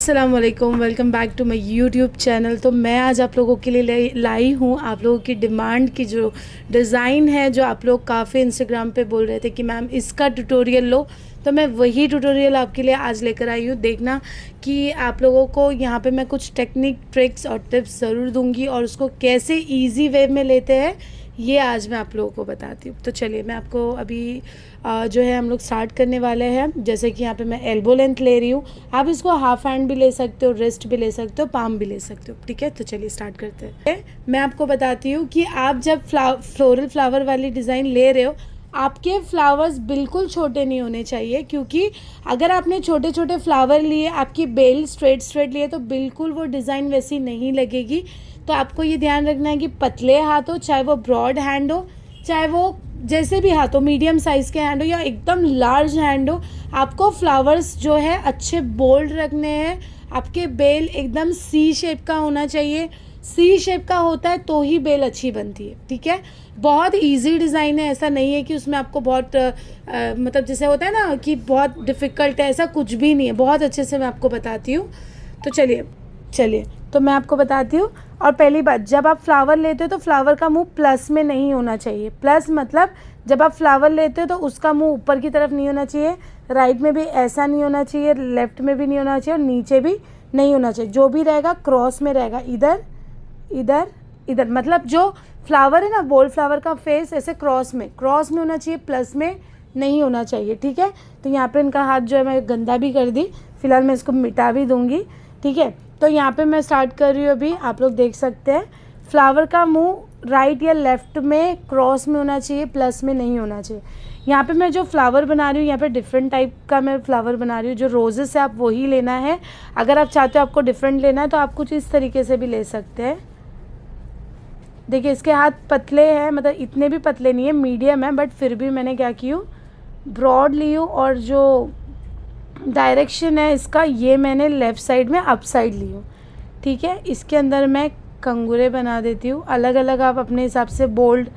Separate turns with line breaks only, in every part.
अस्सलाम वालेकुम, welcome back to my YouTube channel. तो मैं आज आप लोगों के लिए लाई हूँ आप लोगों की डिमांड की जो डिज़ाइन है, जो आप लोग काफ़ी इंस्टाग्राम पे बोल रहे थे कि मैम इसका ट्यूटोरियल लो, तो मैं वही ट्यूटोरियल आपके लिए आज लेकर आई हूँ। देखना कि आप लोगों को यहाँ पे मैं कुछ टेक्निक, ट्रिक्स और टिप्स ज़रूर दूँगी और उसको कैसे ईजी वे में लेते हैं ये आज मैं आप लोगों को बताती हूँ। तो चलिए मैं आपको अभी जो है हम लोग स्टार्ट करने वाले हैं। जैसे कि यहाँ पे मैं एल्बो लेंथ ले रही हूँ, आप इसको हाफ हैंड भी ले सकते हो, रिस्ट भी ले सकते हो, पाम भी ले सकते हो। ठीक है, तो चलिए स्टार्ट करते हैं। मैं आपको बताती हूँ कि आप जब फ्लोरल फ्लावर वाली डिज़ाइन ले रहे हो, आपके फ्लावर्स बिल्कुल छोटे नहीं होने चाहिए, क्योंकि अगर आपने छोटे छोटे फ्लावर लिए, आपकी बेल स्ट्रेट स्ट्रेट लिए, तो बिल्कुल वो डिज़ाइन वैसी नहीं लगेगी। तो आपको ये ध्यान रखना है कि पतले हाथ हो, चाहे वो ब्रॉड हैंड हो, चाहे वो जैसे भी हाथ हो, मीडियम साइज़ के हैंड हो या एकदम लार्ज हैंड हो, आपको फ्लावर्स जो है अच्छे बोल्ड रखने हैं। आपके बेल एकदम सी शेप का होना चाहिए। सी शेप का होता है तो ही बेल अच्छी बनती है। ठीक है, बहुत इजी डिज़ाइन है, ऐसा नहीं है कि उसमें आपको बहुत मतलब जैसे होता है ना कि बहुत डिफ़िकल्ट है, ऐसा कुछ भी नहीं है। बहुत अच्छे से मैं आपको बताती हूँ। तो चलिए चलिए तो मैं आपको बताती हूँ। और पहली बात, जब आप फ्लावर लेते हो तो फ्लावर का मुंह प्लस में नहीं होना चाहिए। प्लस मतलब जब आप फ्लावर लेते हो तो उसका मुंह ऊपर की तरफ नहीं होना चाहिए, राइट में भी ऐसा नहीं होना चाहिए, लेफ्ट में भी नहीं होना चाहिए और नीचे भी नहीं होना चाहिए। जो भी रहेगा क्रॉस में रहेगा, इधर इधर इधर। मतलब जो फ्लावर है ना, बोल्ड फ्लावर का फेस ऐसे क्रॉस में होना चाहिए, प्लस में नहीं होना चाहिए। ठीक है, तो यहाँ पे इनका हाथ जो है मैं गंदा भी कर दी, फिलहाल मैं इसको मिटा भी दूँगी। ठीक है, तो यहाँ पे मैं स्टार्ट कर रही हूँ। अभी आप लोग देख सकते हैं फ्लावर का मुंह राइट या लेफ़्ट में क्रॉस में होना चाहिए, प्लस में नहीं होना चाहिए। यहाँ पे मैं जो फ्लावर बना रही हूँ, यहाँ पे डिफरेंट टाइप का मैं फ्लावर बना रही हूँ। जो रोजेस है आप वही लेना है। अगर आप चाहते हो आपको डिफरेंट लेना है तो आप कुछ इस तरीके से भी ले सकते हैं। देखिए इसके हाथ पतले हैं, मतलब इतने भी पतले नहीं है, मीडियम है, बट फिर भी मैंने क्या की हूँ, ब्रॉड ली हूँ। और जो डायरेक्शन है इसका, ये मैंने लेफ़्ट साइड में अप साइड ली हूँ। ठीक है, इसके अंदर मैं कंगूरे बना देती हूँ। अलग अलग आप अपने हिसाब से बोल्ड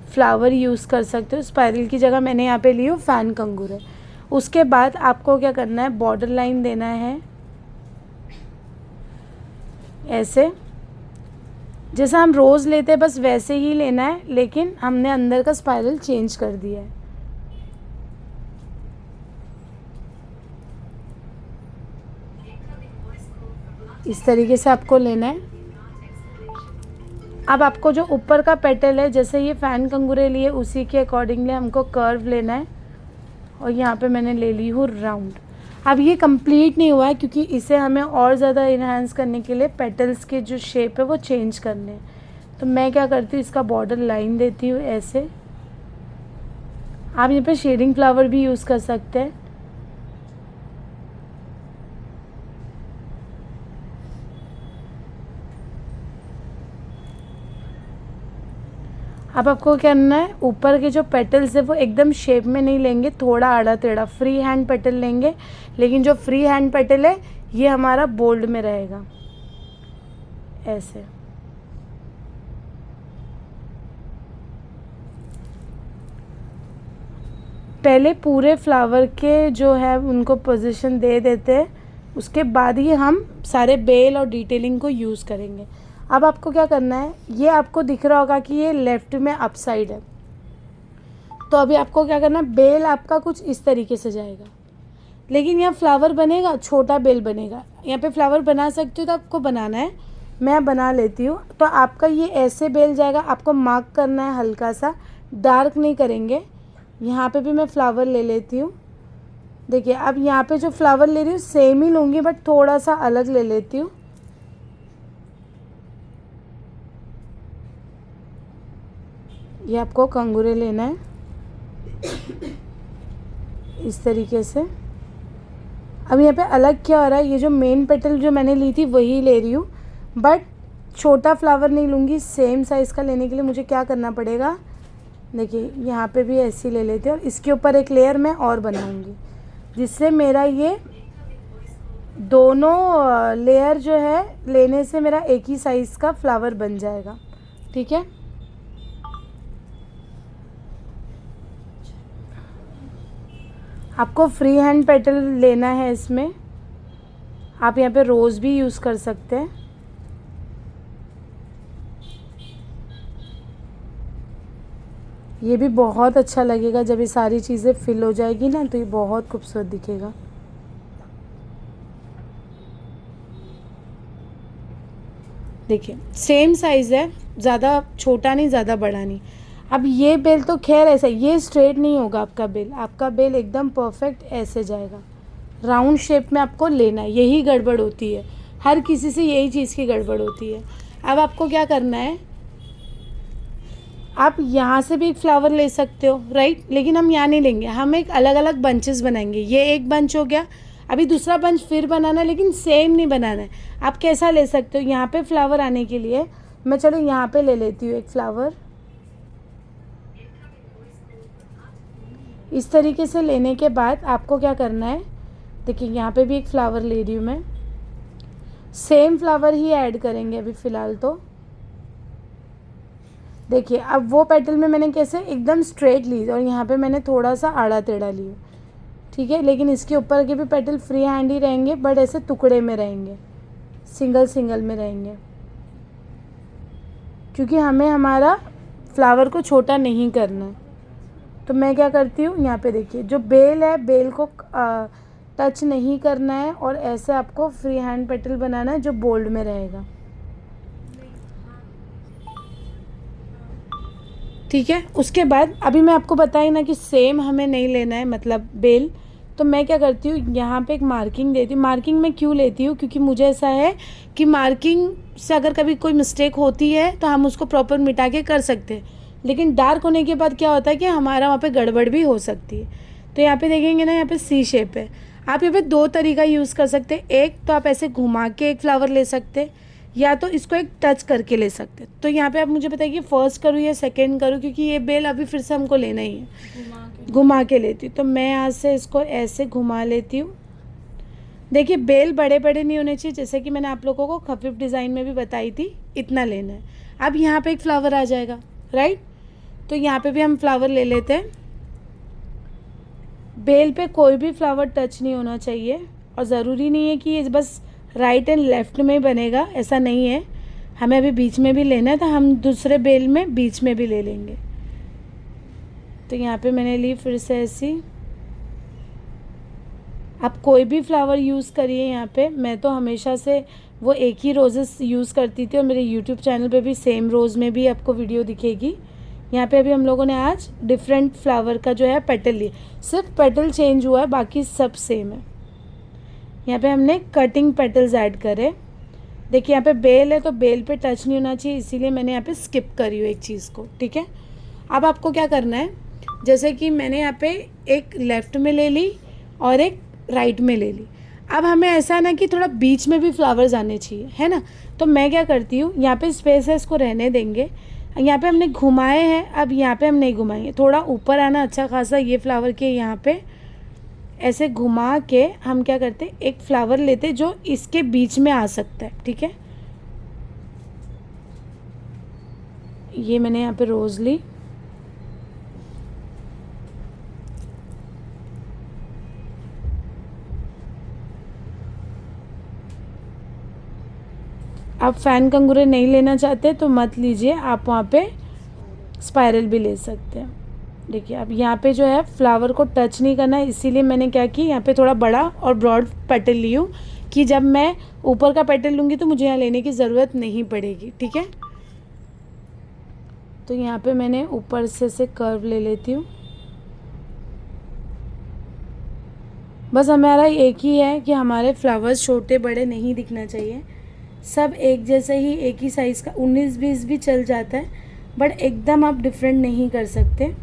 फ्लावर यूज़ कर सकते हो। स्पाइरल की जगह मैंने यहाँ पे ली हूँ फ़ैन कंगूरे। उसके बाद आपको क्या करना है, बॉर्डर लाइन देना है ऐसे, जैसा हम रोज़ लेते हैं बस वैसे ही लेना है, लेकिन हमने अंदर का स्पाइरल चेंज कर दिया है। इस तरीके से आपको लेना है। अब आपको जो ऊपर का पेटल है, जैसे ये फ़ैन कंगूरे लिए उसी के अकॉर्डिंगली हमको कर्व लेना है। और यहाँ पे मैंने ले ली हूँ राउंड। अब ये कंप्लीट नहीं हुआ है, क्योंकि इसे हमें और ज़्यादा इन्हांस करने के लिए पेटल्स के जो शेप है वो चेंज करने हैं। तो मैं क्या करती हूँ, इसका बॉर्डर लाइन देती हूँ ऐसे। आप यहाँ पे शेडिंग फ्लावर भी यूज़ कर सकते हैं। अब आपको क्या करना है, ऊपर के जो पेटल्स है वो एकदम शेप में नहीं लेंगे, थोड़ा आड़ा टेढ़ा फ्री हैंड पेटल लेंगे। लेकिन जो फ्री हैंड पेटल है ये हमारा बोल्ड में रहेगा ऐसे। पहले पूरे फ्लावर के जो है उनको पोजीशन दे देते हैं, उसके बाद ही हम सारे बेल और डिटेलिंग को यूज़ करेंगे। अब आपको क्या करना है, ये आपको दिख रहा होगा कि ये लेफ़्ट में अप साइड है। तो अभी आपको क्या करना है, बेल आपका कुछ इस तरीके से जाएगा, लेकिन यहाँ फ्लावर बनेगा, छोटा बेल बनेगा। यहाँ पे फ्लावर बना सकते हो तो आपको बनाना है, मैं बना लेती हूँ। तो आपका ये ऐसे बेल जाएगा, आपको मार्क करना है हल्का सा, डार्क नहीं करेंगे। यहाँ पे भी मैं फ्लावर ले लेती हूँ। देखिए अब यहाँ पे जो फ्लावर ले रही हूँ सेम ही लूँगी, बट थोड़ा सा अलग ले लेती हूँ। ये आपको कंगूरे लेना है इस तरीके से। अब यहाँ पे अलग क्या हो रहा है, ये जो मेन पेटल जो मैंने ली थी वही ले रही हूँ, बट छोटा फ्लावर नहीं लूँगी। सेम साइज़ का लेने के लिए मुझे क्या करना पड़ेगा, देखिए यहाँ पे भी ऐसी ले लेते हैं और इसके ऊपर एक लेयर मैं और बनाऊँगी, जिससे मेरा ये दोनों लेयर जो है लेने से मेरा एक ही साइज़ का फ्लावर बन जाएगा। ठीक है, आपको फ्री हैंड पेटल लेना है इसमें। आप यहाँ पे रोज़ भी यूज़ कर सकते हैं। ये भी बहुत अच्छा लगेगा जब ये सारी चीज़ें फिल हो जाएगी ना, तो ये बहुत खूबसूरत दिखेगा। देखिए सेम साइज़ है, ज़्यादा छोटा नहीं ज़्यादा बड़ा नहीं। अब ये बेल तो खैर ऐसा, ये स्ट्रेट नहीं होगा आपका बेल, आपका बेल एकदम परफेक्ट ऐसे जाएगा, राउंड शेप में आपको लेना है। यही गड़बड़ होती है, हर किसी से यही चीज़ की गड़बड़ होती है। अब आपको क्या करना है, आप यहाँ से भी एक फ्लावर ले सकते हो राइट, लेकिन हम यहाँ नहीं लेंगे, हम एक अलग अलग बंचेस बनाएंगे। ये एक बंच हो गया, अभी दूसरा बंच फिर बनाना है, लेकिन सेम नहीं बनाना है। आप कैसा ले सकते हो, यहाँ पे फ्लावर आने के लिए मैं चलो यहाँ पे ले लेती हूँ एक फ्लावर। इस तरीके से लेने के बाद आपको क्या करना है, देखिए यहाँ पे भी एक फ्लावर ले रही हूँ मैं, सेम फ्लावर ही ऐड करेंगे अभी फ़िलहाल। तो देखिए अब वो पेटल में मैंने कैसे एकदम स्ट्रेट ली और यहाँ पे मैंने थोड़ा सा आड़ा टेढ़ा लिया, ठीक है। लेकिन इसके ऊपर के भी पेटल फ्री हैंड ही रहेंगे, बट ऐसे टुकड़े में रहेंगे, सिंगल सिंगल में रहेंगे, क्योंकि हमें हमारा फ्लावर को छोटा नहीं करना है। तो मैं क्या करती हूँ, यहाँ पे देखिए जो बेल है, बेल को टच नहीं करना है और ऐसे आपको फ्री हैंड पेटल बनाना है जो बोल्ड में रहेगा, ठीक है। उसके बाद अभी मैं आपको बताई ना कि सेम हमें नहीं लेना है, मतलब बेल। तो मैं क्या करती हूँ, यहाँ पे एक मार्किंग देती हूँ। मार्किंग मैं क्यों लेती हूँ, क्योंकि मुझे ऐसा है कि मार्किंग से अगर कभी कोई मिस्टेक होती है तो हम उसको प्रॉपर मिटा के कर सकते हैं, लेकिन डार्क होने के बाद क्या होता है कि हमारा वहाँ पे गड़बड़ भी हो सकती है। तो यहाँ पे देखेंगे ना, यहाँ पे सी शेप है। आप यहाँ पे दो तरीका यूज़ कर सकते हैं, एक तो आप ऐसे घुमा के एक फ्लावर ले सकते हैं, या तो इसको एक टच करके ले सकते हैं। तो यहाँ पे आप मुझे बताइए फर्स्ट करूँ या सेकंड करूँ, क्योंकि ये बेल अभी फिर से हमको लेना ही है। घुमा के लेती हूँ, तो मैं यहाँ से इसको ऐसे घुमा लेती हूँ। देखिए बेल बड़े बड़े नहीं होने चाहिए, जैसे कि मैंने आप लोगों को खफीफ डिज़ाइन में भी बताई थी, इतना लेना है। अब यहाँ पे एक फ्लावर आ जाएगा राइट, तो यहाँ पे भी हम फ्लावर ले लेते हैं। बेल पे कोई भी फ्लावर टच नहीं होना चाहिए, और ज़रूरी नहीं है कि ये बस राइट एंड लेफ़्ट में बनेगा, ऐसा नहीं है। हमें अभी बीच में भी लेना है, तो हम दूसरे बेल में बीच में भी ले लेंगे। तो यहाँ पे मैंने ली फिर से ऐसी। आप कोई भी फ्लावर यूज़ करिए यहाँ पे, मैं तो हमेशा से वो एक ही रोज़ेस यूज़ करती थी, और मेरे यूट्यूब चैनल पे भी सेम रोज़ में भी आपको वीडियो दिखेगी। यहाँ पे अभी हम लोगों ने आज डिफरेंट फ्लावर का जो है पेटल लिए, सिर्फ पेटल चेंज हुआ है, बाकी सब सेम है। यहाँ पे हमने कटिंग पेटल्स ऐड करे। देखिए यहाँ पे बेल है तो बेल पे टच नहीं होना चाहिए, इसीलिए मैंने यहाँ पे स्किप करी हूँ एक चीज़ को, ठीक है। अब आपको क्या करना है, जैसे कि मैंने यहाँ पे एक लेफ़्ट में ले ली और एक राइट में ले ली। अब हमें ऐसा ना कि थोड़ा बीच में भी फ्लावर्स आने चाहिए, है ना। तो मैं क्या करती हूँ, यहाँ पे स्पेस है, इसको रहने देंगे। यहाँ पे हमने घुमाए हैं, अब यहाँ पे हम नहीं घुमाएंगे, थोड़ा ऊपर आना अच्छा खासा ये फ्लावर के यहाँ पे ऐसे घुमा के हम क्या करते, एक फ्लावर लेते जो इसके बीच में आ सकता है, ठीक है। ये मैंने यहाँ पे रोज़ ली। आप फैन कंगूरे नहीं लेना चाहते तो मत लीजिए, आप वहाँ पे स्पाइरल भी ले सकते हैं। देखिए अब यहाँ पे जो है फ्लावर को टच नहीं करना है, इसीलिए मैंने क्या की, यहाँ पे थोड़ा बड़ा और ब्रॉड पेटल ली हूँ कि जब मैं ऊपर का पेटल लूँगी तो मुझे यहाँ लेने की ज़रूरत नहीं पड़ेगी, ठीक है। तो यहाँ पे मैंने ऊपर से कर्व ले लेती हूँ। बस हमारा एक ही है कि हमारे फ्लावर्स छोटे बड़े नहीं दिखना चाहिए, सब एक जैसे ही एक ही साइज़ का। 19-20 भी चल जाता है, बट एकदम आप डिफरेंट नहीं कर सकते।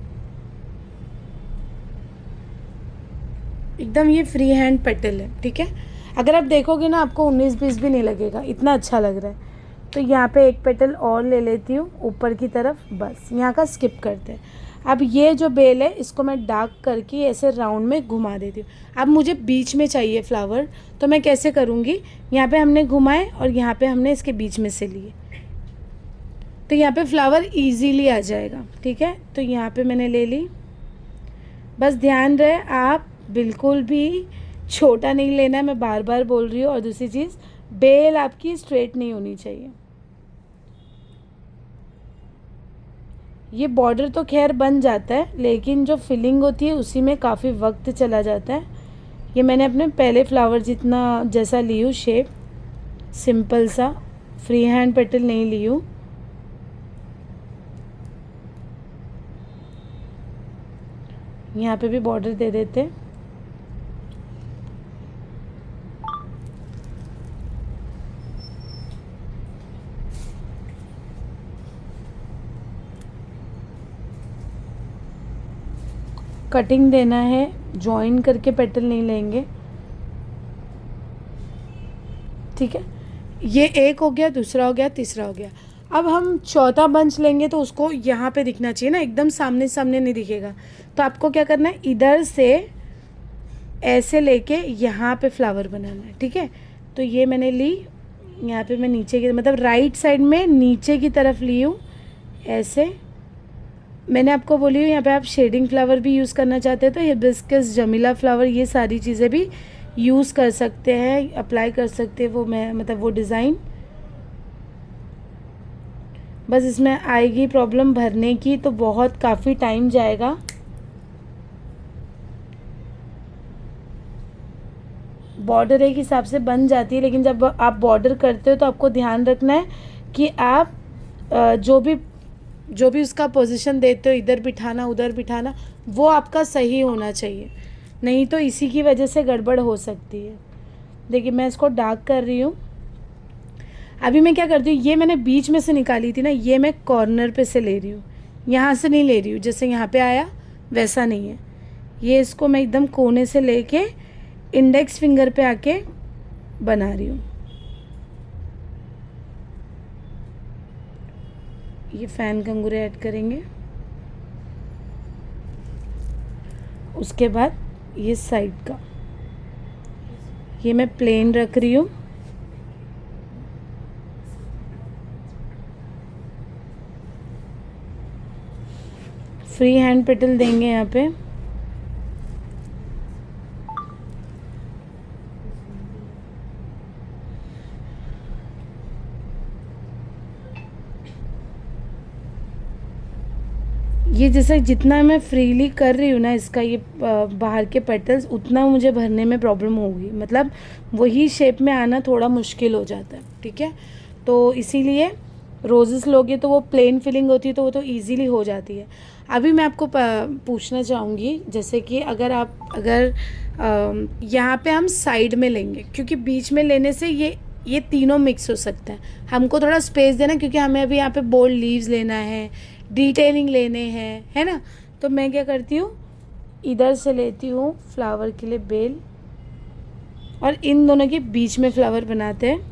एकदम ये फ्री हैंड पेटल है, ठीक है। अगर आप देखोगे ना आपको 19-20 भी नहीं लगेगा, इतना अच्छा लग रहा है। तो यहाँ पे एक पेटल और ले लेती हूँ ऊपर की तरफ, बस यहाँ का स्किप करते हैं। अब ये जो बेल है इसको मैं डार्क करके ऐसे राउंड में घुमा देती हूँ। अब मुझे बीच में चाहिए फ्लावर, तो मैं कैसे करूँगी, यहाँ पे हमने घुमाए और यहाँ पे हमने इसके बीच में से लिए, तो यहाँ पे फ्लावर इजीली आ जाएगा, ठीक है। तो यहाँ पे मैंने ले ली। बस ध्यान रहे आप बिल्कुल भी छोटा नहीं लेना है, मैं बार बार बोल रही हूँ। और दूसरी चीज़, बेल आपकी स्ट्रेट नहीं होनी चाहिए। ये बॉर्डर तो खैर बन जाता है, लेकिन जो फिलिंग होती है उसी में काफ़ी वक्त चला जाता है। ये मैंने अपने पहले फ्लावर जितना जैसा ली हूँ शेप, सिंपल सा, फ्री हैंड पेटल नहीं ली हूँ। यहाँ पे भी बॉर्डर दे देते हैं। कटिंग देना है, जॉइन करके पेटल नहीं लेंगे, ठीक है। ये एक हो गया, दूसरा हो गया, तीसरा हो गया। अब हम चौथा बंच लेंगे तो उसको यहाँ पे दिखना चाहिए ना, एकदम सामने सामने नहीं दिखेगा। तो आपको क्या करना है, इधर से ऐसे लेके यहाँ पे फ्लावर बनाना है, ठीक है। तो ये मैंने ली, यहाँ पे मैं नीचे की मतलब राइट साइड में नीचे की तरफ ली हूँ ऐसे। मैंने आपको बोली हूँ यहाँ पे आप शेडिंग फ्लावर भी यूज़ करना चाहते हैं तो हिबिस्कस, जमीला फ्लावर, ये सारी चीज़ें भी यूज़ कर सकते हैं, अप्लाई कर सकते हैं वो मैं मतलब वो डिज़ाइन। बस इसमें आएगी प्रॉब्लम भरने की, तो बहुत काफ़ी टाइम जाएगा। बॉर्डर एक हिसाब से बन जाती है, लेकिन जब आप बॉर्डर करते हो तो आपको ध्यान रखना है कि आप जो भी उसका पोजीशन देते हो, इधर बिठाना उधर बिठाना, वो आपका सही होना चाहिए, नहीं तो इसी की वजह से गड़बड़ हो सकती है। देखिए मैं इसको डार्क कर रही हूँ। अभी मैं क्या करती हूँ, ये मैंने बीच में से निकाली थी ना, ये मैं कॉर्नर पे से ले रही हूँ, यहाँ से नहीं ले रही हूँ। जैसे यहाँ पे आया वैसा नहीं है, ये इसको मैं एकदम कोने से लेके इंडेक्स फिंगर पे आके बना रही हूँ। ये फैन कंगूरे ऐड करेंगे। उसके बाद ये साइड का, ये मैं प्लेन रख रही हूँ। फ्री हैंड पेटल देंगे यहाँ पे। ये जैसे जितना मैं फ्रीली कर रही हूँ ना इसका, ये बाहर के पेटल्स, उतना मुझे भरने में प्रॉब्लम होगी, मतलब वही शेप में आना थोड़ा मुश्किल हो जाता है, ठीक है। तो इसीलिए रोजेस लोगे तो वो प्लेन फिलिंग होती है तो वो तो इजीली हो जाती है। अभी मैं आपको पूछना चाहूँगी, जैसे कि अगर यहाँ पे हम साइड में लेंगे, क्योंकि बीच में लेने से ये तीनों मिक्स हो सकता है। हमको थोड़ा स्पेस देना, क्योंकि हमें अभी यहाँ पे बोल्ड लीव्स लेना है, डिटेलिंग लेने हैं, है ना। तो मैं क्या करती हूँ, इधर से लेती हूँ फ्लावर के लिए बेल, और इन दोनों के बीच में फ्लावर बनाते हैं।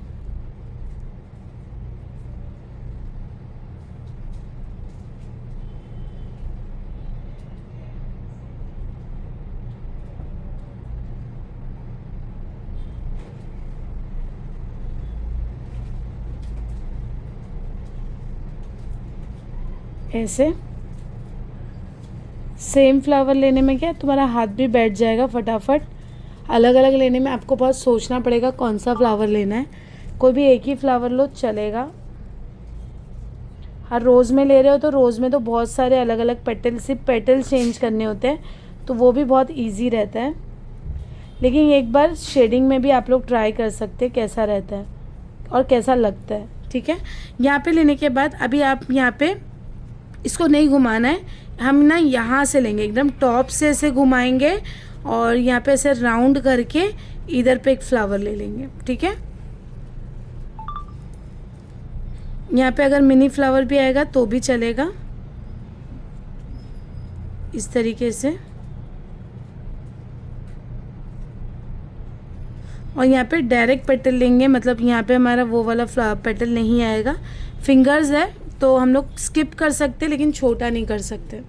ऐसे सेम फ्लावर लेने में क्या तुम्हारा हाथ भी बैठ जाएगा फटाफट। अलग अलग लेने में आपको बहुत सोचना पड़ेगा कौन सा फ्लावर लेना है। कोई भी एक ही फ्लावर लो चलेगा। हर रोज़ में ले रहे हो तो रोज़ में तो बहुत सारे अलग अलग पेटल, सिर्फ पेटल चेंज करने होते हैं, तो वो भी बहुत ईजी रहता है। लेकिन एक बार शेडिंग में भी आप लोग ट्राई कर सकते हैं कैसा रहता है और कैसा लगता है, ठीक है। यहाँ पे लेने के बाद अभी आप यहाँ पे इसको नहीं घुमाना है, हम ना यहाँ से लेंगे, एकदम टॉप से ऐसे घुमाएंगे और यहाँ पे ऐसे राउंड करके इधर पे एक फ्लावर ले लेंगे, ठीक है। यहाँ पे अगर मिनी फ्लावर भी आएगा तो भी चलेगा, इस तरीके से। और यहाँ पे डायरेक्ट पेटल लेंगे, मतलब यहाँ पे हमारा वो वाला पेटल नहीं आएगा। फिंगर्स है तो हम लोग स्किप कर सकते, लेकिन छोटा नहीं कर सकते।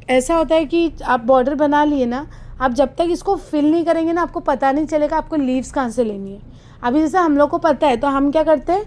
ऐसा होता है कि आप बॉर्डर बना लिए ना, आप जब तक इसको फिल नहीं करेंगे ना, आपको पता नहीं चलेगा आपको लीव्स कहाँ से लेनी है। अभी जैसे हम लोग को पता है तो हम क्या करते हैं,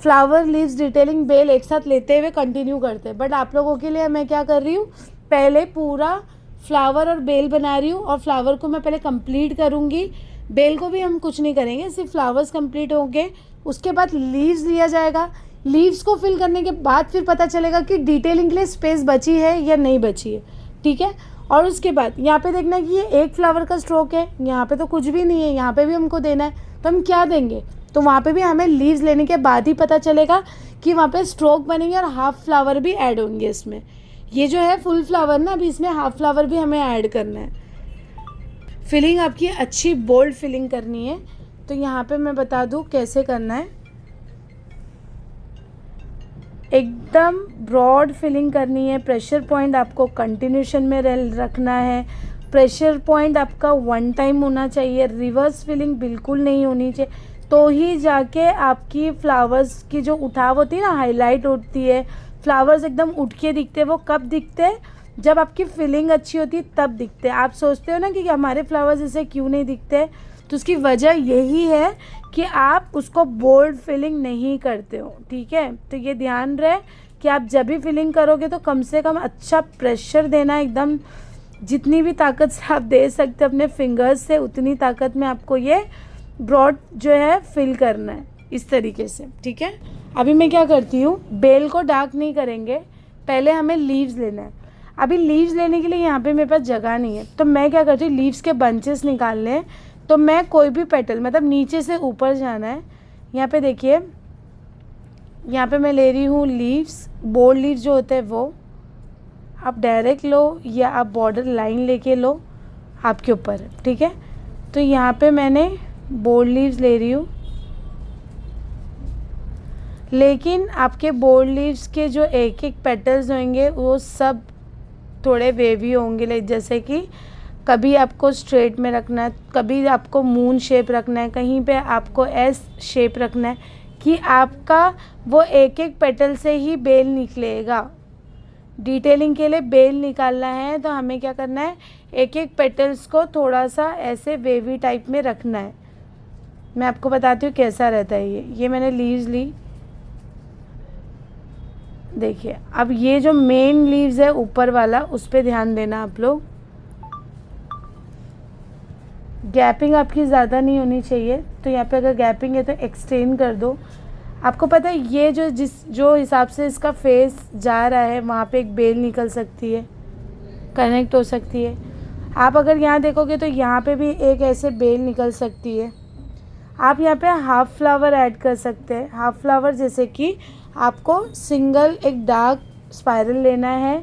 फ्लावर, लीव्स, डिटेलिंग, बेल एक साथ लेते हुए कंटिन्यू करते हैं। बट आप लोगों के लिए मैं क्या कर रही हूँ, पहले पूरा फ्लावर और बेल बना रही हूँ, और फ्लावर को मैं पहले कंप्लीट करूँगी, बेल को भी हम कुछ नहीं करेंगे, सिर्फ फ्लावर्स कंप्लीट होंगे, उसके बाद लीव्स लिया जाएगा। लीव्स को फिल करने के बाद फिर पता चलेगा कि डिटेलिंग के लिए स्पेस बची है या नहीं बची है, ठीक है। और उसके बाद यहाँ पे देखना कि ये एक फ्लावर का स्ट्रोक है, यहाँ पे तो कुछ भी नहीं है, यहाँ पे भी हमको देना है, तो हम क्या देंगे, तो वहाँ पे भी हमें लीव्स लेने के बाद ही पता चलेगा कि वहाँ पे स्ट्रोक बनेंगे और हाफ फ्लावर भी ऐड होंगे इसमें। ये जो है फुल फ्लावर ना, अभी इसमें हाफ फ्लावर भी हमें ऐड करना है। फिलिंग आपकी अच्छी बोल्ड फिलिंग करनी है, तो यहाँ पे मैं बता दूँ कैसे करना है। एकदम ब्रॉड फिलिंग करनी है, प्रेशर पॉइंट आपको कंटिन्यूशन में रखना है, प्रेशर पॉइंट आपका वन टाइम होना चाहिए, रिवर्स फिलिंग बिल्कुल नहीं होनी चाहिए, तो ही जाके आपकी फ्लावर्स की जो उठाव होती है ना, हाईलाइट होती है, फ्लावर्स एकदम उठ के दिखते हैं। वो कब दिखते हैं, जब आपकी फिलिंग अच्छी होती है तब दिखते हैं। आप सोचते हो ना कि हमारे फ्लावर्स ऐसे क्यों नहीं दिखते, तो उसकी वजह यही है कि आप उसको बोल्ड फिलिंग नहीं करते हो, ठीक है। तो ये ध्यान रहे कि आप जब भी फिलिंग करोगे तो कम से कम अच्छा प्रेशर देना, एकदम जितनी भी ताकत से आप दे सकते अपने फिंगर्स से उतनी ताकत में आपको ये ब्रॉड जो है फिल करना है इस तरीके से, ठीक है। अभी मैं क्या करती हूँ, बेल को डार्क नहीं करेंगे, पहले हमें लीव्स लेना है। अभी लीव्स लेने के लिए यहाँ पे मेरे पास जगह नहीं है, तो मैं क्या करती हूँ, लीव्स के बंचेस निकालने हैं, तो मैं कोई भी पेटल, मतलब नीचे से ऊपर जाना है। यहाँ पे देखिए, यहाँ पे मैं ले रही हूँ लीव्स, बोल्ड लीव्स जो होते हैं वो आप डायरेक्ट लो या आप बॉर्डर लाइन लेके लो, आपके ऊपर है, ठीक है। तो यहाँ पे मैंने बोल्ड लीव्स ले रही हूँ, लेकिन आपके बोल्ड लीव्स के जो एक एक पेटल्स होंगे वो सब थोड़े वेवी होंगे, लाइक जैसे कि कभी आपको स्ट्रेट में रखना है, कभी आपको मून शेप रखना है, कहीं पे आपको एस शेप रखना है, कि आपका वो एक एक पेटल से ही बेल निकलेगा। डिटेलिंग के लिए बेल निकालना है तो हमें क्या करना है, एक एक पेटल्स को थोड़ा सा ऐसे वेवी टाइप में रखना है। मैं आपको बताती हूँ कैसा रहता है ये मैंने लीव्स ली, देखिए। अब ये जो मेन लीव्स है ऊपर वाला, उस पर ध्यान देना आप लोग। गैपिंग आपकी ज़्यादा नहीं होनी चाहिए, तो यहाँ पे अगर गैपिंग है तो एक्सटेंड कर दो। आपको पता है ये जो हिसाब से इसका फेस जा रहा है वहाँ पे एक बेल निकल सकती है, कनेक्ट हो सकती है। आप अगर यहाँ देखोगे तो यहाँ पे भी एक ऐसे बेल निकल सकती है। आप यहाँ पे हाफ फ्लावर ऐड कर सकते हैं। हाफ फ्लावर जैसे कि आपको सिंगल एक डार्क स्पाइरल लेना है,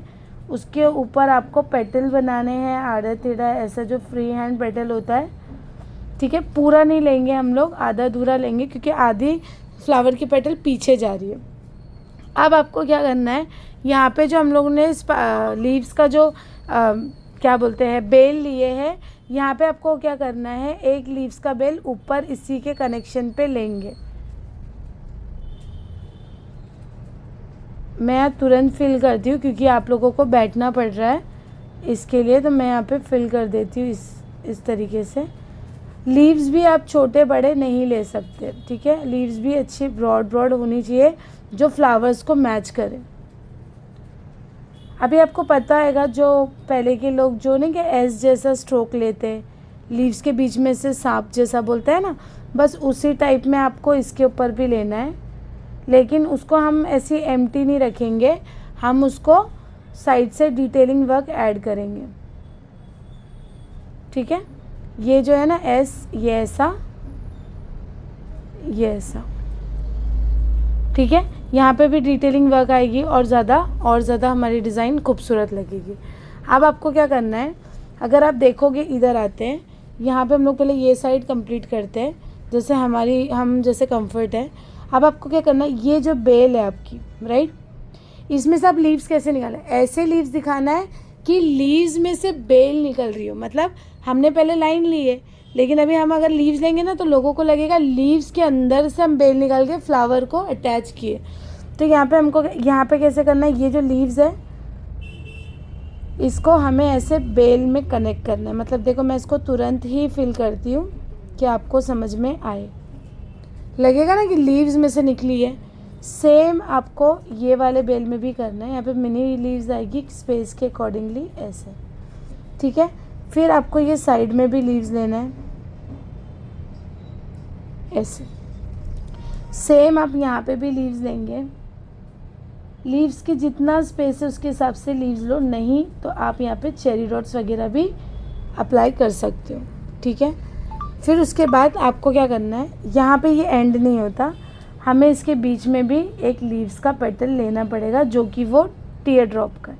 उसके ऊपर आपको पेटल बनाने हैं आधा टेढ़ा, ऐसा जो फ्री हैंड पेटल होता है, ठीक है। पूरा नहीं लेंगे हम लोग, आधा अधूरा लेंगे, क्योंकि आधी फ्लावर की पेटल पीछे जा रही है। अब आपको क्या करना है, यहाँ पे जो हम लोगों ने लीव्स का जो क्या बोलते हैं बेल लिए हैं, यहाँ पे आपको क्या करना है, एक लीव्स का बेल ऊपर इसी के कनेक्शन पे लेंगे। मैं तुरंत फिल करती हूँ क्योंकि आप लोगों को बैठना पड़ रहा है इसके लिए, तो मैं यहाँ पे फिल कर देती हूँ इस तरीके से। लीव्स भी आप छोटे बड़े नहीं ले सकते, ठीक है। लीव्स भी अच्छी ब्रॉड होनी चाहिए जो फ्लावर्स को मैच करे। अभी आपको पता हैगा जो पहले के लोग जो ना कि एस जैसा स्ट्रोक लेते, लीव्स के बीच में से सांप जैसा बोलते हैं ना, बस उसी टाइप में आपको इसके ऊपर भी लेना है, लेकिन उसको हम ऐसी एम्प्टी नहीं रखेंगे, हम उसको साइड से डिटेलिंग वर्क ऐड करेंगे, ठीक है। ये जो है ना एस, ये ऐसा, ठीक है। यहाँ पे भी डिटेलिंग वर्क आएगी और ज़्यादा हमारी डिज़ाइन खूबसूरत लगेगी। अब आपको क्या करना है, अगर आप देखोगे इधर आते हैं, यहाँ पे हम लोग पहले ये साइड कंप्लीट करते हैं जैसे हम जैसे कंफर्ट है। अब आपको क्या करना है, ये जो बेल है आपकी, राइट, इसमें से आप लीव्स कैसे निकालें, ऐसे लीव्स दिखाना है कि लीव्स में से बेल निकल रही हो। मतलब हमने पहले लाइन ली है, लेकिन अभी हम अगर लीव्स लेंगे ना तो लोगों को लगेगा लीव्स के अंदर से हम बेल निकाल के फ्लावर को अटैच किए। तो यहाँ पे हमको यहाँ पे कैसे करना है, ये जो लीव्स है इसको हमें ऐसे बेल में कनेक्ट करना है। मतलब देखो मैं इसको तुरंत ही फिल करती हूँ कि आपको समझ में आए, लगेगा ना कि लीव्स में से निकली है। सेम आपको ये वाले बेल में भी करना है। यहाँ पे मिनी लीव्स आएगी स्पेस के अकॉर्डिंगली ऐसे, ठीक है। फिर आपको ये साइड में भी लीव्स लेना है, ऐसे। सेम आप यहाँ पे भी लीव्स लेंगे, लीव्स की जितना स्पेस है उसके हिसाब से लीव्स लो, नहीं तो आप यहाँ पे चेरी डॉट्स वगैरह भी अप्लाई कर सकते हो, ठीक है। फिर उसके बाद आपको क्या करना है, यहाँ पे ये एंड नहीं होता, हमें इसके बीच में भी एक लीव्स का पेटल लेना पड़ेगा जो कि वो टीयर ड्रॉप का है।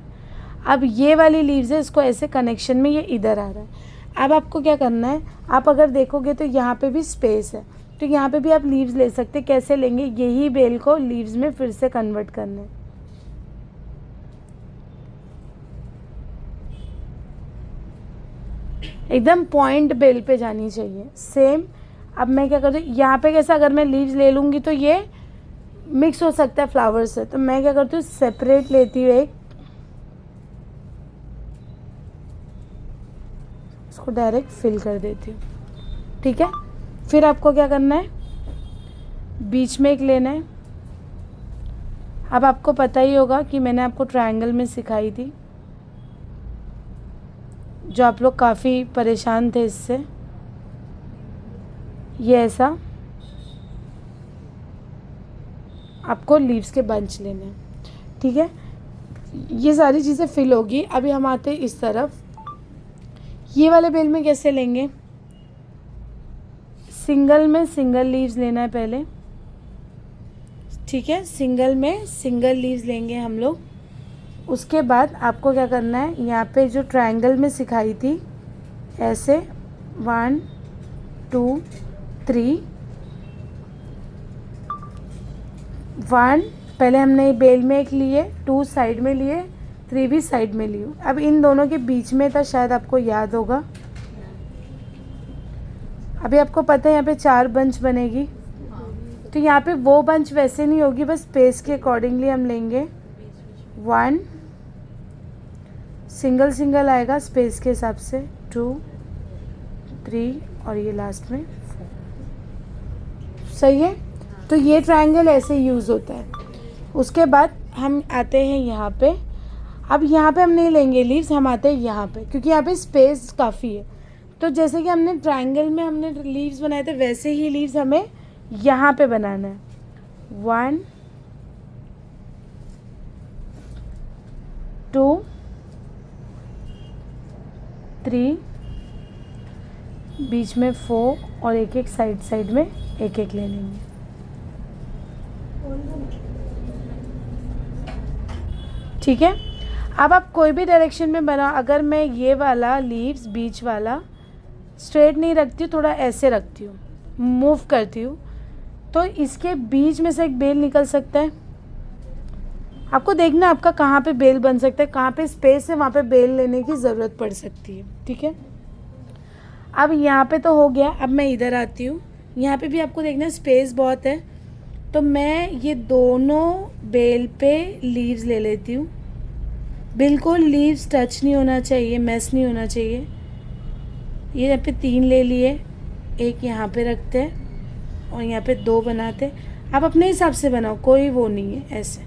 अब ये वाली लीव्स है, इसको ऐसे कनेक्शन में ये इधर आ रहा है। अब आपको क्या करना है, आप अगर देखोगे तो यहाँ पे भी स्पेस है, तो यहाँ पे भी आप लीव्स ले सकते। कैसे लेंगे, यही बेल को लीव्स में फिर से कन्वर्ट करना है। एकदम पॉइंट बेल पे जानी चाहिए। सेम अब मैं क्या करती हूँ, यहाँ पे कैसा, अगर मैं लीव्स ले लूँगी तो ये मिक्स हो सकता है फ्लावर से, तो मैं क्या करती हूँ सेपरेट लेती हूँ एक, इसको डायरेक्ट फिल कर देती हूँ, ठीक है। फिर आपको क्या करना है, बीच में एक लेना है। अब आपको पता ही होगा कि मैंने आपको ट्रायंगल में सिखाई थी, जो आप लोग काफ़ी परेशान थे इससे। ये ऐसा आपको लीव्स के बंच लेने हैं, ठीक है। ये सारी चीज़ें फिल होगी। अभी हम आते हैं इस तरफ। ये वाले बेल में कैसे लेंगे, सिंगल में सिंगल लीव्स लेना है पहले, ठीक है। सिंगल में सिंगल लीव्स लेंगे हम लोग। उसके बाद आपको क्या करना है, यहाँ पे जो ट्रायंगल में सिखाई थी ऐसे 1 2 3 1 पहले हमने बेल में एक लिए, 2 साइड में लिए, 3 भी साइड में लिए। अब इन दोनों के बीच में था, शायद आपको याद होगा। अभी आपको पता है यहाँ पे 4 बंच बनेगी, तो यहाँ पे वो बंच वैसे नहीं होगी, बस स्पेस के अकॉर्डिंगली हम लेंगे। 1 सिंगल सिंगल आएगा स्पेस के हिसाब से, 2 3 और ये लास्ट में 4। सही है, तो ये ट्रायंगल ऐसे यूज़ होता है। उसके बाद हम आते हैं यहाँ पे। अब यहाँ पे हम नहीं लेंगे लीव्स, हम आते हैं यहाँ पे, क्योंकि यहाँ पे स्पेस काफ़ी है। तो जैसे कि हमने ट्रायंगल में हमने लीव्स बनाए थे, वैसे ही लीव्स हमें यहाँ पे बनाना है। 1 2 3 बीच में 4 और एक एक साइड में एक एक ले लेंगे। ठीक है। अब आप कोई भी डायरेक्शन में बना, अगर मैं ये वाला लीव्स बीच वाला स्ट्रेट नहीं रखती हूँ, थोड़ा ऐसे रखती हूँ, मूव करती हूँ, तो इसके बीच में से एक बेल निकल सकता है। आपको देखना है आपका कहाँ पे बेल बन सकता है, कहाँ पे स्पेस है वहाँ पे बेल लेने की ज़रूरत पड़ सकती है, ठीक है। अब यहाँ पे तो हो गया। अब मैं इधर आती हूँ, यहाँ पे भी आपको देखना स्पेस बहुत है, तो मैं ये दोनों बेल पे लीव्स ले लेती हूँ। बिल्कुल लीव्स टच नहीं होना चाहिए, मैस नहीं होना चाहिए। ये यहाँ पे 3 ले लिए, एक यहाँ पे रखते हैं और यहाँ पे 2 बनाते हैं। आप अपने हिसाब से बनाओ, कोई वो नहीं है ऐसे।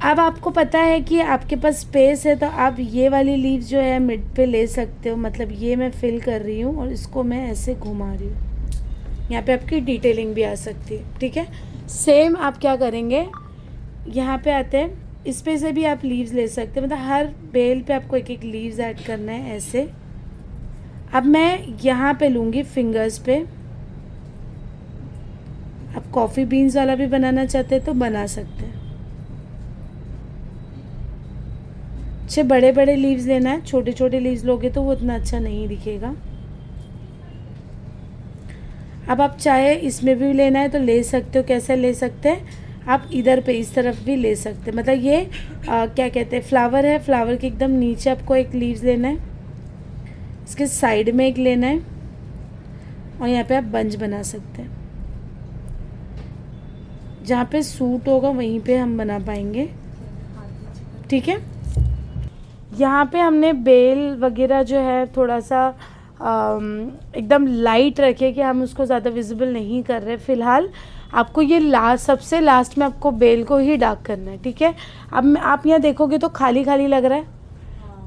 अब आपको पता है कि आपके पास स्पेस है, तो आप ये वाली लीव्स जो है मिड पे ले सकते हो। मतलब ये मैं फिल कर रही हूँ और इसको मैं ऐसे घुमा रही हूँ, यहाँ पे आपकी डिटेलिंग भी आ सकती है, ठीक है। सेम आप क्या करेंगे, यहाँ पे आते हैं, इस पे से भी आप लीव्स ले सकते हैं। मतलब हर बेल पे आपको एक एक लीव्स ऐड करना है ऐसे। अब मैं यहाँ पे लूँगी फिंगर्स पे। आप कॉफ़ी बीन्स वाला भी बनाना चाहते हैं तो बना सकते हैं। अच्छे बड़े बड़े लीव्स लेना है, छोटे छोटे लीव्स लोगे तो वो उतना अच्छा नहीं दिखेगा। अब आप चाहे इसमें भी लेना है तो ले सकते हो। कैसे ले सकते हैं, आप इधर पे इस तरफ भी ले सकते हैं। मतलब ये क्या कहते हैं, फ्लावर है, फ्लावर के एकदम नीचे आपको एक लीव्स लेना है, इसके साइड में एक लेना है और यहाँ पे आप बंच बना सकते हैं। जहाँ पे सूट होगा वहीं पे हम बना पाएंगे, ठीक है। यहाँ पे हमने बेल वगैरह जो है थोड़ा सा एकदम लाइट रखे कि हम उसको ज़्यादा विजिबल नहीं कर रहे। फ़िलहाल आपको ये सबसे लास्ट में आपको बेल को ही डार्क करना है, ठीक है। अब आप यहाँ देखोगे तो खाली खाली लग रहा है,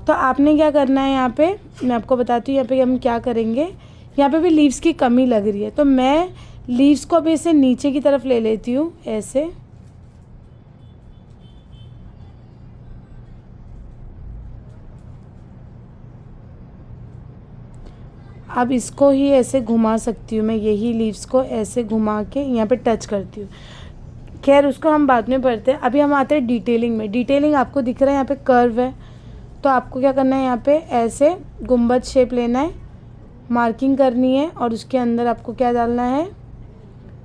तो आपने क्या करना है, यहाँ पे मैं आपको बताती हूँ यहाँ पे हम क्या करेंगे। यहाँ पे भी लीव्स की कमी लग रही है, तो मैं लीव्स को अभी इसे नीचे की तरफ ले लेती हूँ ऐसे। अब इसको ही ऐसे घुमा सकती हूँ मैं, यही लीव्स को ऐसे घुमा के यहाँ पे टच करती हूँ। खैर उसको हम बाद में पढ़ते हैं, अभी हम आते हैं डिटेलिंग में। डिटेलिंग आपको दिख रहा है यहाँ पे कर्व है, तो आपको क्या करना है, यहाँ पे ऐसे गुंबद शेप लेना है, मार्किंग करनी है और उसके अंदर आपको क्या डालना है,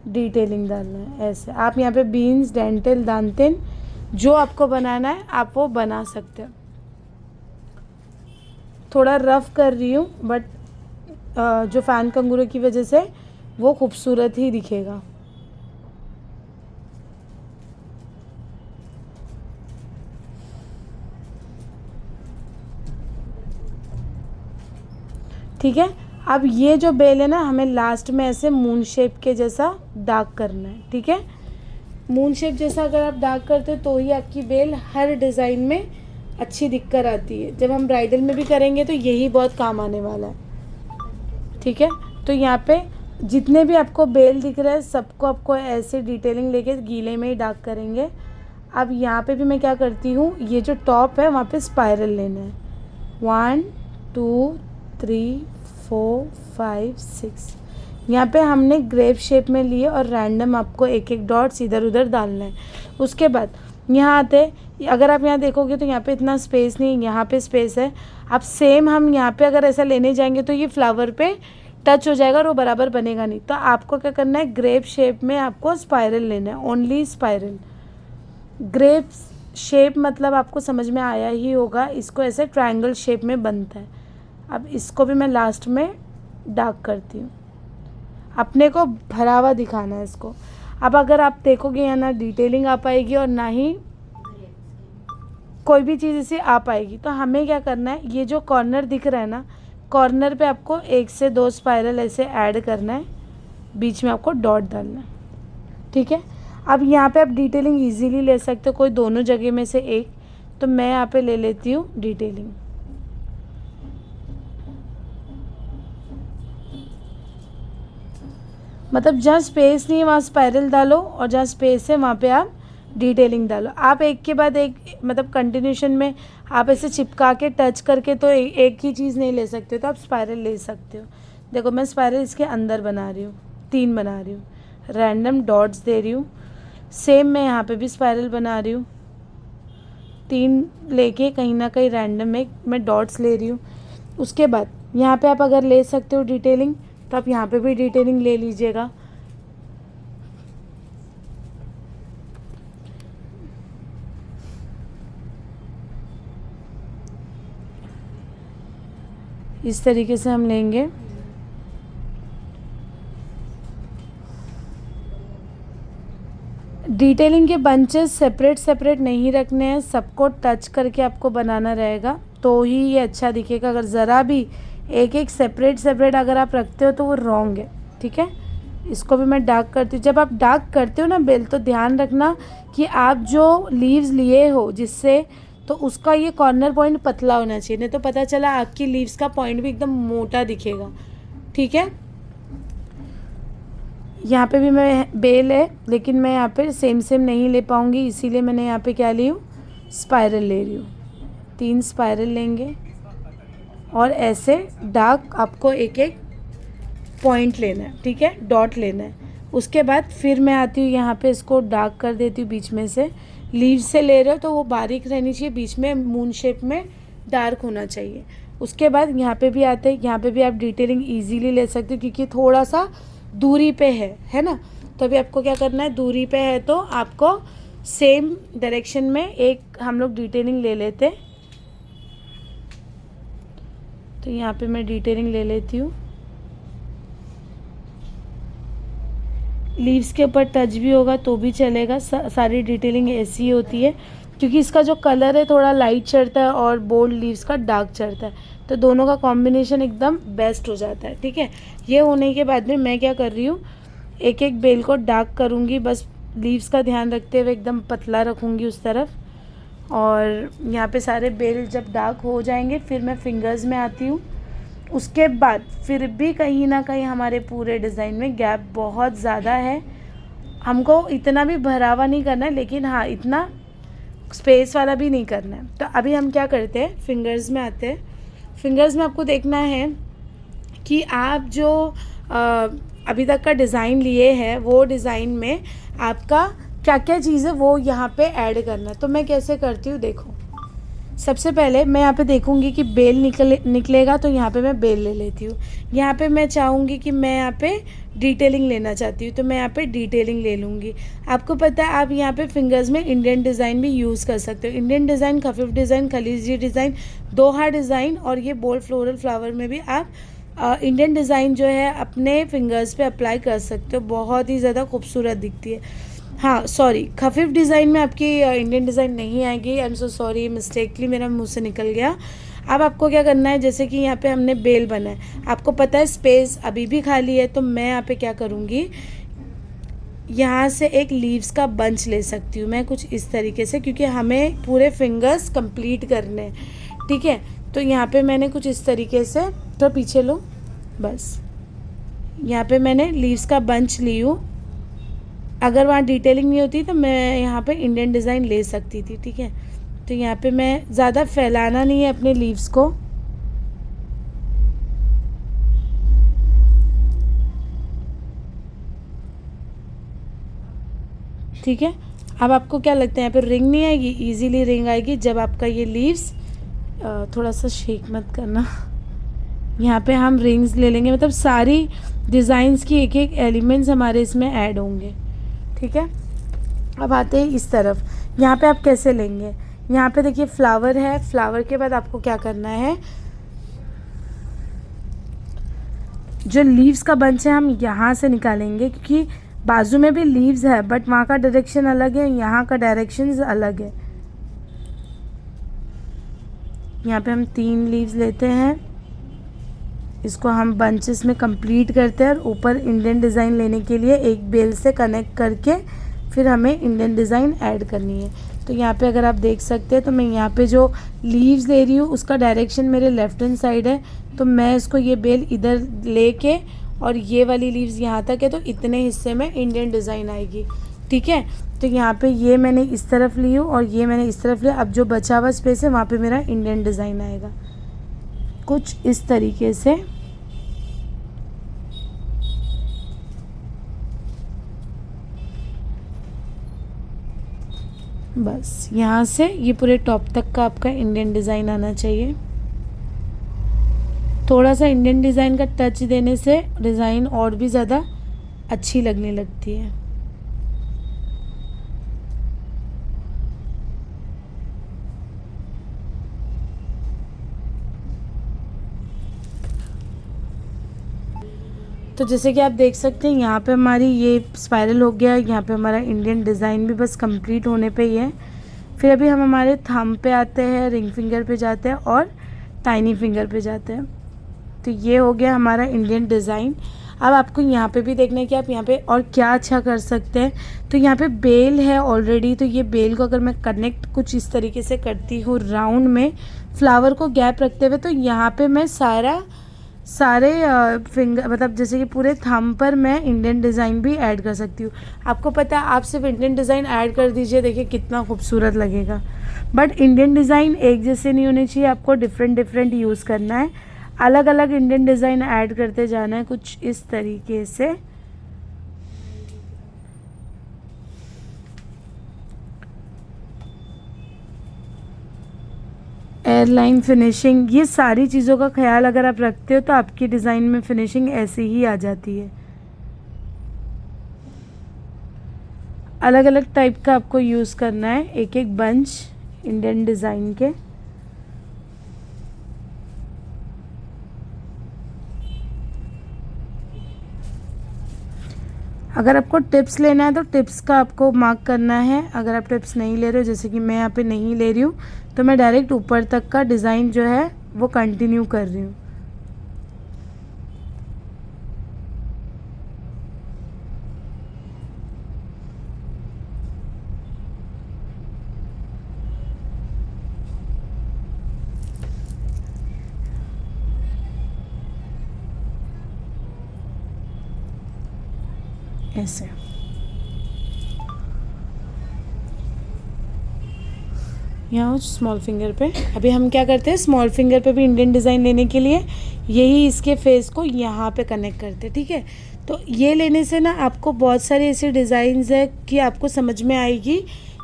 डिटेलिंग डालना है ऐसे। आप यहाँ पे बीन्स, डेंटल, दांतिन जो आपको बनाना है आप वो बना सकते हो। थोड़ा रफ कर रही हूँ बट जो फ़ैन कंगूरे की वजह से वो खूबसूरत ही दिखेगा। ठीक है, अब ये जो बेल है ना, हमें लास्ट में ऐसे मून शेप के जैसा डार्क करना है। ठीक है, मून शेप जैसा अगर आप डार्क करते हो तो ही आपकी बेल हर डिज़ाइन में अच्छी दिख कर आती है। जब हम ब्राइडल में भी करेंगे तो यही बहुत काम आने वाला है। ठीक है, तो यहाँ पे जितने भी आपको बेल दिख रहे हैं सबको आपको ऐसे डिटेलिंग लेके गीले में ही डार्क करेंगे। अब यहाँ पे भी मैं क्या करती हूँ, ये जो टॉप है वहाँ पे स्पाइरल लेना है, 1 2 3 4 5 6। यहाँ पे हमने ग्रेप शेप में लिए और रैंडम आपको एक एक डॉट्स इधर उधर डालना है। उसके बाद यहाँ आते, अगर आप यहाँ देखोगे तो यहाँ पे इतना स्पेस नहीं, यहाँ पे स्पेस है। अब सेम हम यहाँ पे अगर ऐसा लेने जाएंगे तो ये फ्लावर पे टच हो जाएगा और वो बराबर बनेगा नहीं। तो आपको क्या करना है, ग्रेप शेप में आपको स्पाइरल लेना है, ओनली स्पाइरल। ग्रेप शेप मतलब आपको समझ में आया ही होगा, इसको ऐसे ट्रायंगल शेप में बनता है। अब इसको भी मैं लास्ट में डार्क करती हूँ, अपने को भरा हुआ दिखाना है इसको। अब अगर आप देखोगे यहाँ ना डिटेलिंग आ पाएगी और ना ही कोई भी चीज़ इसे आ पाएगी। तो हमें क्या करना है, ये जो कॉर्नर दिख रहा है ना, कॉर्नर पे आपको 1 से 2 स्पाइरल ऐसे ऐड करना है, बीच में आपको डॉट डालना है। ठीक है, अब यहाँ पे आप डिटेलिंग इजीली ले सकते हो, कोई दोनों जगह में से एक। तो मैं यहाँ पे ले लेती हूँ डिटेलिंग। मतलब जहाँ स्पेस नहीं है वहाँ स्पाइरल डालो और जहाँ स्पेस है वहाँ पे आप डिटेलिंग डालो। आप एक के बाद एक मतलब कंटिन्यूशन में आप ऐसे चिपका के टच करके तो एक ही चीज़ नहीं ले सकते, तो आप स्पाइरल ले सकते हो। देखो मैं स्पाइरल इसके अंदर बना रही हूँ, 3 बना रही हूँ, रैंडम डॉट्स दे रही हूँ। सेम मैं यहाँ पे भी स्पाइरल बना रही हूँ, 3 लेके कहीं ना कहीं रैंडम में मैं डॉट्स ले रही हूँ। उसके बाद यहाँ पे आप अगर ले सकते हो डिटेलिंग तो आप यहाँ पे भी डिटेलिंग ले लीजिएगा। इस तरीके से हम लेंगे। डिटेलिंग के बंचेस सेपरेट सेपरेट नहीं रखने हैं, सबको टच करके आपको बनाना रहेगा तो ही ये अच्छा दिखेगा। अगर ज़रा भी एक एक सेपरेट सेपरेट अगर आप रखते हो तो वो रॉन्ग है। ठीक है, इसको भी मैं डार्क करती हूँ। जब आप डार्क करते हो ना बेल, तो ध्यान रखना कि आप जो लीव्स लिए हो जिससे, तो उसका ये कॉर्नर पॉइंट पतला होना चाहिए, नहीं तो पता चला आपकी लीव्स का पॉइंट भी एकदम मोटा दिखेगा। ठीक है, यहाँ पे भी मैं बेल है लेकिन मैं यहाँ पे सेम नहीं ले पाऊँगी, इसीलिए मैंने यहाँ पे क्या ली हूँ, स्पाइरल ले रही हूँ। 3 स्पाइरल लेंगे और ऐसे डार्क आपको एक एक पॉइंट लेना है। ठीक है, डॉट लेना है। उसके बाद फिर मैं आती हूँ यहाँ पे, इसको डार्क कर देती हूँ बीच में से। लीव्स से ले रहे हो तो वो बारीक रहनी चाहिए, बीच में मून शेप में डार्क होना चाहिए। उसके बाद यहाँ पे भी आते हैं, यहाँ पे भी आप डिटेलिंग इजीली ले सकते हो क्योंकि थोड़ा सा दूरी पे है ना। तो अभी आपको क्या करना है, दूरी पे है तो आपको सेम डायरेक्शन में एक हम लोग डिटेलिंग ले लेते हैं। तो यहाँ पे मैं डिटेलिंग ले लेती हूँ। लीव्स के ऊपर टच भी होगा तो भी चलेगा, सारी डिटेलिंग ऐसी ही होती है क्योंकि इसका जो कलर है थोड़ा लाइट चढ़ता है और बोल्ड लीव्स का डार्क चढ़ता है, तो दोनों का कॉम्बिनेशन एकदम बेस्ट हो जाता है। ठीक है, ये होने के बाद में मैं क्या कर रही हूँ, एक एक बेल को डार्क करूँगी, बस लीव्स का ध्यान रखते हुए एकदम पतला रखूँगी उस तरफ। और यहाँ पे सारे बेल जब डार्क हो जाएंगे फिर मैं फिंगर्स में आती हूँ उसके बाद फिर भी कहीं ना कहीं हमारे पूरे डिज़ाइन में गैप बहुत ज़्यादा है। हमको इतना भी भरावा नहीं करना है, लेकिन हाँ इतना स्पेस वाला भी नहीं करना है। तो अभी हम क्या करते हैं, फिंगर्स में आते हैं। फिंगर्स में आपको देखना है कि आप जो अभी तक का डिज़ाइन लिए हैं वो डिज़ाइन में आपका क्या क्या चीज़ है वो यहाँ पे ऐड करना है। तो मैं कैसे करती हूँ देखो, सबसे पहले मैं यहाँ पे देखूँगी कि बेल निकलेगा, तो यहाँ पे मैं बेल ले लेती हूँ। यहाँ पे मैं चाहूँगी कि मैं यहाँ पे डिटेलिंग लेना चाहती हूँ, तो मैं यहाँ पे डिटेलिंग ले लूँगी। आपको पता है आप यहाँ पे फिंगर्स में इंडियन डिज़ाइन भी यूज़ कर सकते हो। इंडियन डिज़ाइन, खफीफ डिज़ाइन, खलीजी डिज़ाइन, दोहा डिज़ाइन और ये बोल्ड फ्लोरल फ्लावर में भी आप इंडियन डिज़ाइन जो है अपने फिंगर्स पे अप्लाई कर सकते हो। बहुत ही ज़्यादा खूबसूरत दिखती है। हाँ सॉरी, खफीफ डिज़ाइन में आपकी इंडियन डिज़ाइन नहीं आएगी। I am so sorry, mistakenly मेरा मुंह से निकल गया। अब आपको क्या करना है, जैसे कि यहाँ पे हमने बेल बना है, आपको पता है स्पेस अभी भी खाली है, तो मैं यहाँ पे क्या करूँगी, यहाँ से एक लीव्स का बंच ले सकती हूँ मैं कुछ इस तरीके से, क्योंकि हमें पूरे फिंगर्स कंप्लीट करने हैं। ठीक है, तो यहाँ पे मैंने कुछ इस तरीके से, तो पीछे लो बस, यहाँ पे मैंने लीव्स का बंच ली हूँ। अगर वहाँ डिटेलिंग नहीं होती तो मैं यहाँ पे इंडियन डिज़ाइन ले सकती थी। ठीक है, तो यहाँ पे मैं ज़्यादा फैलाना नहीं है अपने लीव्स को। ठीक है, अब आपको क्या लगता है यहाँ पे रिंग नहीं आएगी? इजीली रिंग आएगी जब आपका ये लीव्स, थोड़ा सा शेक मत करना, यहाँ पे हम रिंग्स ले लेंगे, मतलब सारी डिज़ाइंस की एक एक एलिमेंट्स हमारे इसमें ऐड होंगे। ठीक है, अब आते हैं इस तरफ। यहाँ पे आप कैसे लेंगे, यहाँ पे देखिए फ्लावर है, फ्लावर के बाद आपको क्या करना है, जो लीव्स का बंच है हम यहाँ से निकालेंगे, क्योंकि बाजू में भी लीव्स है बट वहाँ का डायरेक्शन अलग है, यहाँ का डायरेक्शन अलग है। यहाँ पे हम 3 लीव्स लेते हैं, इसको हम बंचेस में कंप्लीट करते हैं और ऊपर इंडियन डिज़ाइन लेने के लिए एक बेल से कनेक्ट करके फिर हमें इंडियन डिज़ाइन ऐड करनी है। तो यहाँ पे अगर आप देख सकते हैं, तो मैं यहाँ पे जो लीव्स ले रही हूँ उसका डायरेक्शन मेरे लेफ़्ट हैंड साइड है, तो मैं इसको ये बेल इधर लेके और ये वाली लीव्स यहाँ तक है, तो इतने हिस्से में इंडियन डिज़ाइन आएगी। ठीक है, तो यहाँ पे ये मैंने इस तरफ ली हूँ और ये मैंने इस तरफ लिया। अब जो बचा हुआ स्पेस है वहाँ पे मेरा इंडियन डिज़ाइन आएगा कुछ इस तरीके से। बस यहाँ से ये पूरे टॉप तक का आपका इंडियन डिज़ाइन आना चाहिए। थोड़ा सा इंडियन डिज़ाइन का टच देने से डिज़ाइन और भी ज़्यादा अच्छी लगने लगती है। तो जैसे कि आप देख सकते हैं यहाँ पे हमारी ये स्पाइरल हो गया, यहाँ पे हमारा इंडियन डिज़ाइन भी बस कंप्लीट होने पे ही है। फिर अभी हम हमारे थंब पे आते हैं, रिंग फिंगर पे जाते हैं और टाइनी फिंगर पे जाते हैं। तो ये हो गया हमारा इंडियन डिज़ाइन। अब आपको यहाँ पे भी देखना है कि आप यहाँ पे और क्या अच्छा कर सकते हैं। तो यहाँ पे बेल है ऑलरेडी, तो ये बेल को अगर मैं कनेक्ट कुछ इस तरीके से करती हूँ राउंड में, फ्लावर को गैप रखते हुए, तो यहाँ पे मैं सारे फिंगर, मतलब जैसे कि पूरे थंब पर मैं इंडियन डिज़ाइन भी ऐड कर सकती हूँ। आपको पता है आप सिर्फ इंडियन डिज़ाइन ऐड कर दीजिए, देखिए कितना खूबसूरत लगेगा। बट इंडियन डिज़ाइन एक जैसे नहीं होने चाहिए, आपको डिफरेंट डिफरेंट यूज़ करना है, अलग अलग इंडियन डिज़ाइन ऐड करते जाना है कुछ इस तरीके से। एयरलाइन फिनिशिंग, ये सारी चीज़ों का ख्याल अगर आप रखते हो तो आपकी डिज़ाइन में फिनिशिंग ऐसे ही आ जाती है। अलग अलग टाइप का आपको यूज़ करना है, एक एक बंच इंडियन डिज़ाइन के। अगर आपको टिप्स लेना है तो टिप्स का आपको मार्क करना है। अगर आप टिप्स नहीं ले रहे हो, जैसे कि मैं यहाँ पे नहीं ले रही हूँ, तो मैं डायरेक्ट ऊपर तक का डिज़ाइन जो है वो कंटिन्यू कर रही हूँ। ऐसे। यहाँ स्मॉल फिंगर पे। अभी हम क्या करते हैं, स्मॉल फिंगर पे भी इंडियन डिज़ाइन लेने के लिए यही इसके फेस को यहाँ पे कनेक्ट करते हैं, ठीक है। तो ये लेने से ना आपको बहुत सारे ऐसे डिज़ाइंस है कि आपको समझ में आएगी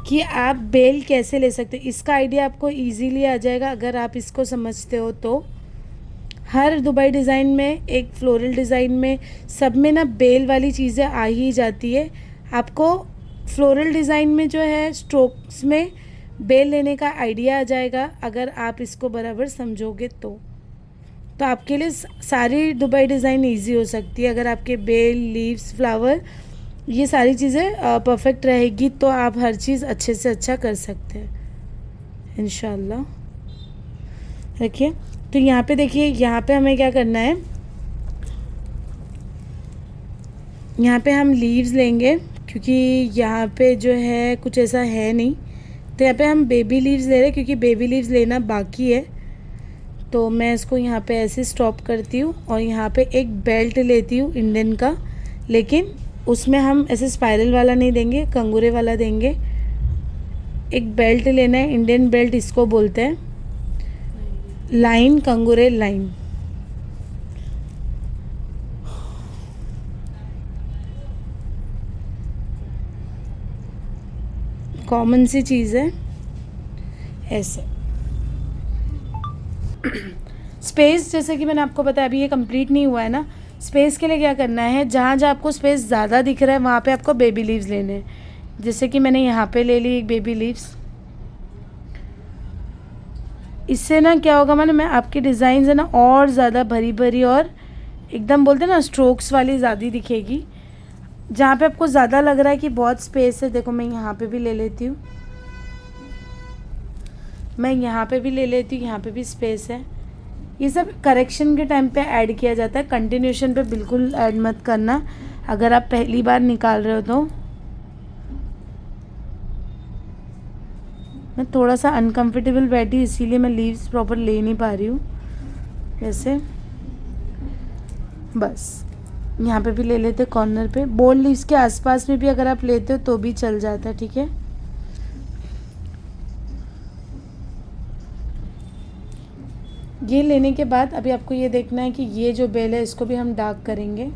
कि आप बेल कैसे ले सकते हो। इसका आइडिया आपको इजीली आ जाएगा अगर आप इसको समझते हो तो। हर दुबई डिज़ाइन में, एक फ्लोरल डिज़ाइन में, सब में ना बेल वाली चीज़ें आ ही जाती है। आपको फ्लोरल डिज़ाइन में जो है स्ट्रोक्स में बेल लेने का आइडिया आ जाएगा अगर आप इसको बराबर समझोगे तो आपके लिए सारी दुबई डिज़ाइन इजी हो सकती है। अगर आपके बेल, लीव्स, फ्लावर, ये सारी चीज़ें परफेक्ट रहेगी तो आप हर चीज़ अच्छे से अच्छा कर सकते हैं इंशाल्लाह। देखिए, तो यहाँ पे देखिए, यहाँ पे हमें क्या करना है, यहाँ पे हम लीव्स लेंगे क्योंकि यहाँ पे जो है कुछ ऐसा है नहीं, तो यहाँ पे हम बेबी लीव्स ले रहे हैं क्योंकि बेबी लीव्स लेना बाकी है। तो मैं इसको यहाँ पे ऐसे स्टॉप करती हूँ और यहाँ पे एक बेल्ट लेती हूँ इंडियन का, लेकिन उसमें हम ऐसे स्पाइरल वाला नहीं देंगे, कंगूरे वाला देंगे। एक बेल्ट लेना है, इंडियन बेल्ट इसको बोलते हैं, लाइन, कंगूरे लाइन। कॉमन सी चीज़ है ऐसे। स्पेस, जैसे कि मैंने आपको बताया अभी ये कंप्लीट नहीं हुआ है ना, स्पेस के लिए क्या करना है, जहाँ जहाँ आपको स्पेस ज़्यादा दिख रहा है वहाँ पे आपको बेबी लीव्स लेने हैं। जैसे कि मैंने यहाँ पे ले ली एक बेबी लीव्स। इससे ना क्या होगा, मैं आपकी डिज़ाइन है ना और ज़्यादा भरी भरी और एकदम बोलते हैं ना स्ट्रोक्स वाली ज़्यादा दिखेगी। जहाँ पे आपको ज़्यादा लग रहा है कि बहुत स्पेस है, देखो मैं यहाँ पे भी ले लेती हूँ, मैं यहाँ पे भी ले लेती हूँ, यहाँ पे भी स्पेस है। ये सब करेक्शन के टाइम पे ऐड किया जाता है, कंटिन्यूशन पे बिल्कुल ऐड मत करना अगर आप पहली बार निकाल रहे हो तो। मैं थोड़ा सा अनकंफर्टेबल बैठी इसीलिए मैं लीव्स प्रॉपर ले नहीं पा रही हूँ। वैसे बस यहाँ पे भी ले लेते कॉर्नर पे, बोल्ड लीव्स के आसपास में भी अगर आप लेते हो तो भी चल जाता है, ठीक है। ये लेने के बाद अभी आपको ये देखना है कि ये जो बेल है इसको भी हम डार्क करेंगे।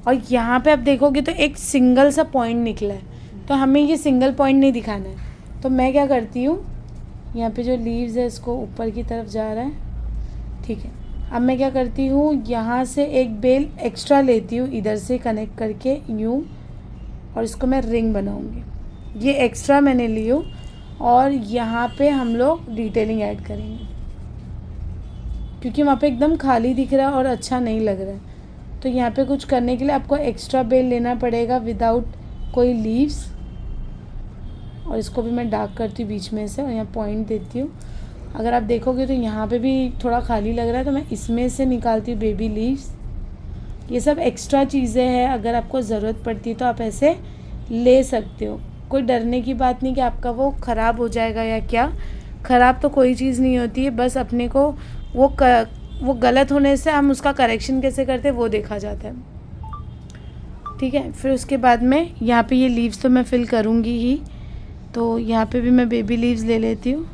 और यहाँ पे आप देखोगे तो एक सिंगल सा पॉइंट निकला है, तो हमें ये सिंगल पॉइंट नहीं दिखाना है। तो मैं क्या करती हूँ, यहाँ पे जो लीव्स है इसको ऊपर की तरफ जा रहा है, ठीक है। अब मैं क्या करती हूँ, यहाँ से एक बेल एक्स्ट्रा लेती हूँ, इधर से कनेक्ट करके यूँ, और इसको मैं रिंग बनाऊँगी। ये एक्स्ट्रा मैंने ली हूँ और यहाँ पे हम लोग डिटेलिंग ऐड करेंगे क्योंकि वहाँ पे एकदम खाली दिख रहा है और अच्छा नहीं लग रहा है। तो यहाँ पे कुछ करने के लिए आपको एक्स्ट्रा बेल लेना पड़ेगा विदाउट कोई लीव्स। और इसको भी मैं डार्क करती हूँ बीच में से और यहाँ पॉइंट देती हूँ। अगर आप देखोगे तो यहाँ पे भी थोड़ा खाली लग रहा है, तो मैं इसमें से निकालती हूँ बेबी लीव्स। ये सब एक्स्ट्रा चीज़ें हैं, अगर आपको ज़रूरत पड़ती है तो आप ऐसे ले सकते हो। कोई डरने की बात नहीं कि आपका वो ख़राब हो जाएगा या क्या, ख़राब तो कोई चीज़ नहीं होती है, बस अपने को वो गलत होने से हम उसका करेक्शन कैसे करते हैं वो देखा जाता है, ठीक है। फिर उसके बाद में यहाँ पे ये लीव्स तो मैं फिल करूँगी ही, तो यहाँ पे भी मैं बेबी लीव्स ले लेती हूँ।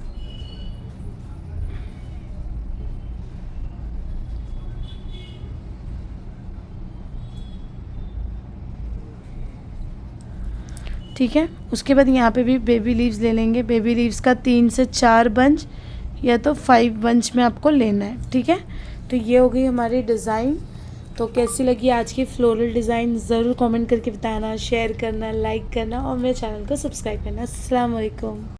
ठीक है, उसके बाद यहाँ पे भी बेबी लीव्स ले लेंगे। बेबी लीव्स का 3 से 4 बंच या तो 5 बंच में आपको लेना है, ठीक है। तो ये हो गई हमारी डिज़ाइन। तो कैसी लगी आज की फ्लोरल डिज़ाइन ज़रूर कमेंट करके बताना, शेयर करना, लाइक करना और मेरे चैनल को सब्सक्राइब करना। अस्सलाम वालेकुम।